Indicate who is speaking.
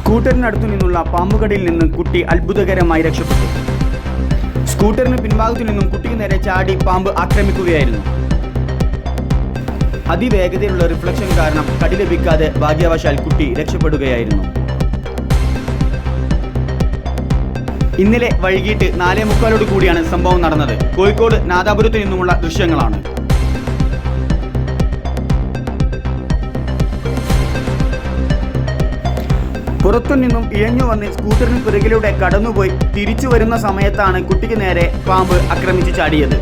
Speaker 1: സ്കൂട്ടറിനടുത്തു നിന്നുള്ള പാമ്പുകടിയിൽ നിന്ന് കുട്ടി അത്ഭുതകരമായി രക്ഷപ്പെട്ടു. സ്കൂട്ടറിന് പിൻഭാഗത്തു നിന്നും കുട്ടിക്ക് നേരെ ചാടി പാമ്പ് ആക്രമിക്കുകയായിരുന്നു. അതിവേഗതയിലുള്ള റിഫ്ലക്ഷൻ കാരണം കടി ലഭിക്കാതെ ഭാഗ്യവശാൽ കുട്ടി രക്ഷപ്പെടുകയായിരുന്നു. ഇന്നലെ വൈകിട്ട് 4:45 കൂടിയാണ് സംഭവം നടന്നത്. കോഴിക്കോട് നാദാപുരത്തു നിന്നുമുള്ള ദൃശ്യങ്ങളാണ്. പുറത്തുനിന്നും ഇഴഞ്ഞു വന്ന് സ്കൂട്ടറിന് പിറകിലൂടെ കടന്നുപോയി തിരിച്ചു വരുന്ന സമയത്താണ് കുട്ടിക്ക് നേരെ പാമ്പ് ആക്രമിച്ച് ചാടിയത്.